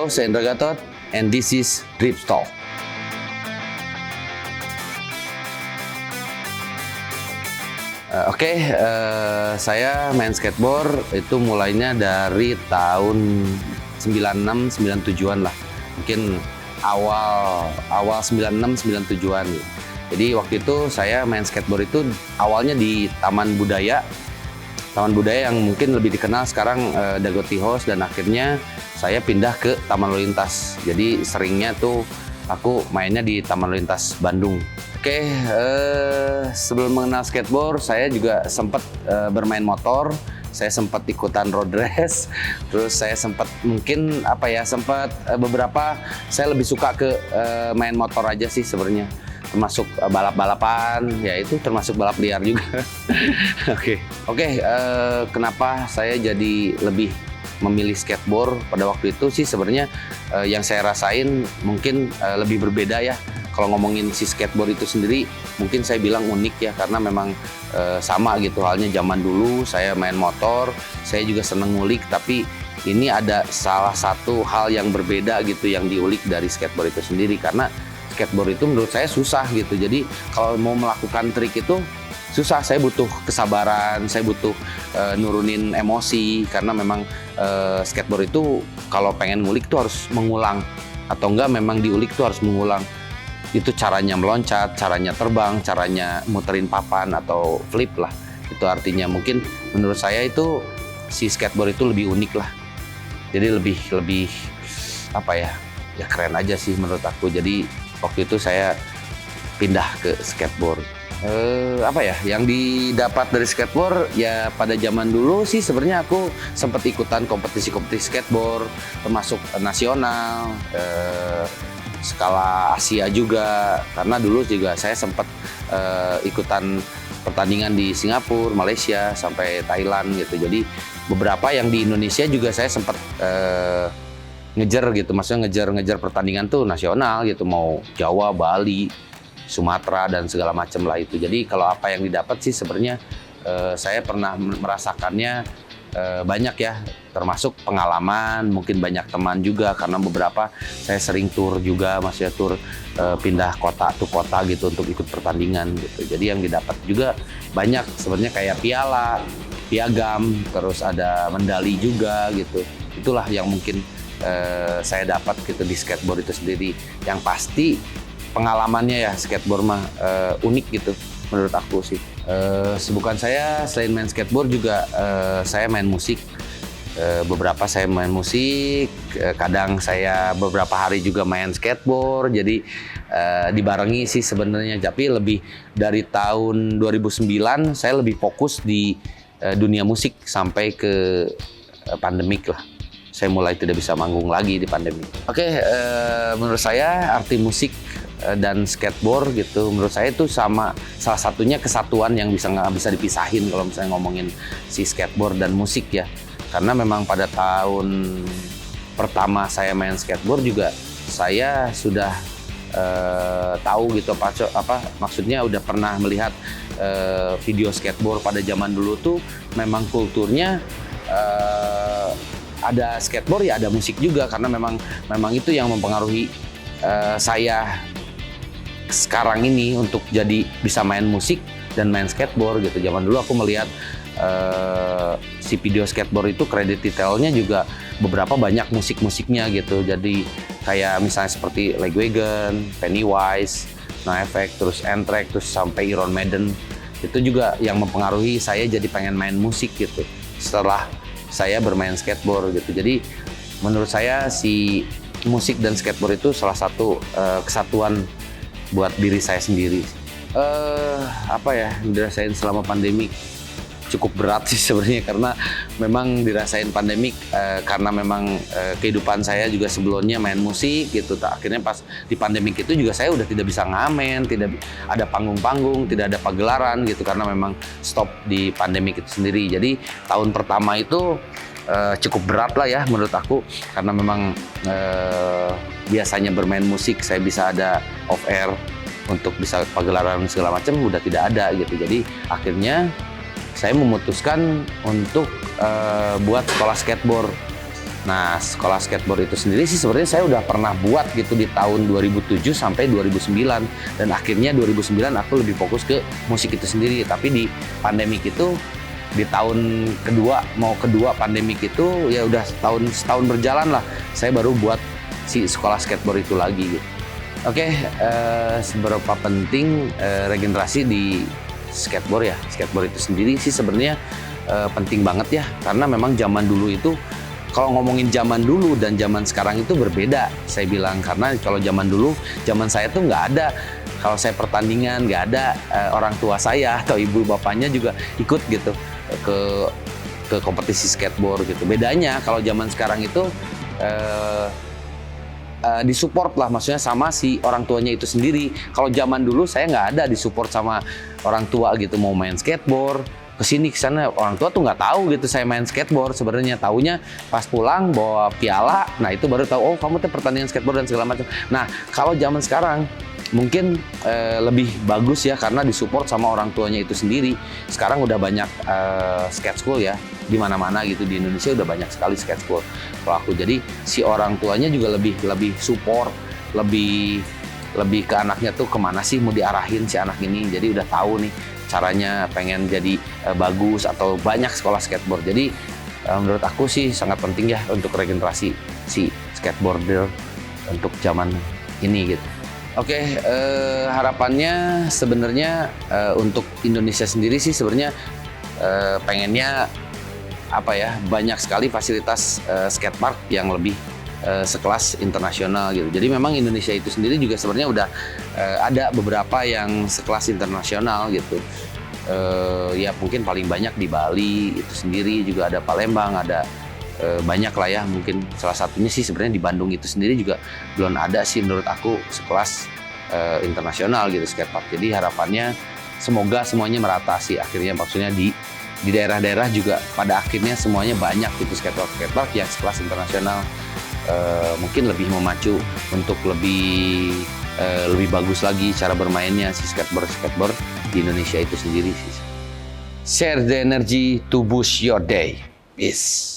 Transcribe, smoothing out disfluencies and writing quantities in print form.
saya Indra Gatot, and this is Drip Talk. Saya main skateboard itu mulainya dari tahun 96-97-an lah. Mungkin awal 96-97-an. Jadi waktu itu saya main skateboard itu awalnya di Taman Budaya yang mungkin lebih dikenal sekarang Dagoti House, dan akhirnya saya pindah ke Taman Lalu Lintas. Jadi seringnya tuh aku mainnya di Taman Lalu Lintas Bandung. Sebelum mengenal skateboard, saya juga sempat bermain motor. Saya sempat ikutan road race. Terus saya sempat beberapa saya lebih suka ke main motor aja sih sebenarnya. Termasuk balap-balapan, ya itu termasuk balap liar juga. Kenapa saya jadi lebih memilih skateboard pada waktu itu sih sebenarnya yang saya rasain mungkin lebih berbeda ya. Kalau ngomongin si skateboard itu sendiri, mungkin saya bilang unik ya, karena memang sama gitu halnya zaman dulu saya main motor, saya juga seneng ngulik, tapi ini ada salah satu hal yang berbeda gitu yang diulik dari skateboard itu sendiri, karena skateboard itu menurut saya susah gitu. Jadi kalau mau melakukan trik itu susah, saya butuh kesabaran, saya butuh nurunin emosi, karena memang skateboard itu kalau pengen ngulik tuh harus mengulang, atau enggak memang diulik tuh harus mengulang. Itu caranya meloncat, caranya terbang, caranya muterin papan atau flip lah. Itu artinya mungkin menurut saya itu si skateboard itu lebih unik lah. Jadi lebih keren aja sih menurut aku. Jadi waktu itu saya pindah ke skateboard. Yang didapat dari skateboard ya, pada zaman dulu sih sebenarnya aku sempat ikutan kompetisi-kompetisi skateboard, termasuk nasional, skala Asia juga, karena dulu juga saya sempat ikutan pertandingan di Singapura, Malaysia, sampai Thailand gitu. Jadi beberapa yang di Indonesia juga saya sempat ngejar gitu, maksudnya ngejar pertandingan tuh nasional gitu, mau Jawa, Bali, Sumatera, dan segala macam lah itu. Jadi kalau apa yang didapat sih sebenarnya saya pernah merasakannya banyak ya, termasuk pengalaman, mungkin banyak teman juga, karena beberapa saya sering tur juga, maksudnya tur pindah kota ke kota gitu untuk ikut pertandingan gitu. Jadi yang didapat juga banyak sebenarnya, kayak piala, piagam, terus ada medali juga gitu. Itulah yang mungkin saya dapat gitu di skateboard itu sendiri. Yang pasti pengalamannya ya, skateboard mah unik gitu menurut aku sih. Kesibukan saya selain main skateboard juga saya main musik. Beberapa saya main musik, kadang saya beberapa hari juga main skateboard. Jadi dibarengi sih sebenarnya, tapi lebih dari tahun 2009 saya lebih fokus di dunia musik sampai ke pandemik lah. Saya mulai tidak bisa manggung lagi di pandemi. Menurut saya arti musik dan skateboard gitu, menurut saya itu sama, salah satunya kesatuan yang nggak bisa dipisahin kalau misalnya ngomongin si skateboard dan musik ya. Karena memang pada tahun pertama saya main skateboard juga saya sudah tahu gitu maksudnya udah pernah melihat video skateboard pada zaman dulu tuh memang kulturnya ada skateboard ya ada musik juga, karena memang itu yang mempengaruhi saya sekarang ini untuk jadi bisa main musik dan main skateboard gitu. Zaman dulu aku melihat si video skateboard itu kredit detailnya juga beberapa banyak musik-musiknya gitu. Jadi kayak misalnya seperti Lagwagon, Pennywise, NoFX, terus Anthrax, terus sampai Iron Maiden. Itu juga yang mempengaruhi saya jadi pengen main musik gitu setelah saya bermain skateboard gitu. Jadi menurut saya si musik dan skateboard itu salah satu kesatuan buat diri saya sendiri. Dirasain selama pandemi cukup berat sih sebenarnya, karena memang dirasain pandemik karena memang kehidupan saya juga sebelumnya main musik gitu. Akhirnya pas di pandemik itu juga saya udah tidak bisa ngamen, tidak ada panggung-panggung, tidak ada pagelaran gitu, karena memang stop di pandemik itu sendiri. Jadi tahun pertama itu cukup berat lah ya menurut aku, karena memang biasanya bermain musik saya bisa ada off air untuk bisa pagelaran segala macam udah tidak ada gitu. Jadi akhirnya saya memutuskan untuk buat sekolah skateboard Nah, sekolah skateboard itu sendiri sih sebenarnya saya udah pernah buat gitu di tahun 2007 sampai 2009, dan akhirnya 2009 aku lebih fokus ke musik itu sendiri. Tapi di pandemik itu, di tahun kedua pandemik itu ya udah setahun berjalan lah, saya baru buat si sekolah skateboard itu lagi gitu. Oke, seberapa penting regenerasi di skateboard ya? Skateboard itu sendiri sih sebenarnya penting banget ya, karena memang zaman dulu itu, kalau ngomongin zaman dulu dan zaman sekarang itu berbeda, saya bilang. Karena kalau zaman dulu, zaman saya tuh nggak ada, kalau saya pertandingan nggak ada orang tua saya atau ibu bapaknya juga ikut gitu ke kompetisi skateboard gitu. Bedanya kalau zaman sekarang itu disupport lah, maksudnya sama si orang tuanya itu sendiri. Kalau zaman dulu saya nggak ada disupport sama orang tua gitu, mau main skateboard kesini kesana, orang tua tuh nggak tahu gitu saya main skateboard. Sebenarnya taunya pas pulang bawa piala, nah itu baru tahu, oh kamu tuh pertandingan skateboard dan segala macam. Nah kalau zaman sekarang mungkin lebih bagus ya, karena disupport sama orang tuanya itu sendiri. Sekarang udah banyak skate school ya di mana-mana gitu, di Indonesia udah banyak sekali skate school. Kalau aku, jadi si orang tuanya juga lebih support, lebih ke anaknya tuh kemana sih mau diarahin si anak ini. Jadi udah tahu nih caranya, pengen jadi bagus atau banyak sekolah skateboard. Jadi menurut aku sih sangat penting ya untuk regenerasi si skateboarder untuk zaman ini gitu. Oke, harapannya sebenarnya untuk Indonesia sendiri sih sebenarnya pengennya apa ya, banyak sekali fasilitas skatepark yang lebih sekelas internasional gitu. Jadi memang Indonesia itu sendiri juga sebenarnya udah ada beberapa yang sekelas internasional gitu. Ya mungkin paling banyak di Bali itu sendiri, juga ada Palembang, ada banyak lah ya. Mungkin salah satunya sih sebenarnya di Bandung itu sendiri juga belum ada sih menurut aku sekelas internasional gitu skatepark. Jadi harapannya semoga semuanya merata sih akhirnya, maksudnya di daerah-daerah juga pada akhirnya semuanya banyak gitu skatepark yang sekelas internasional. Mungkin lebih memacu untuk lebih bagus lagi cara bermainnya si skateboard di Indonesia itu sendiri sih. Share the energy to boost your day. Peace.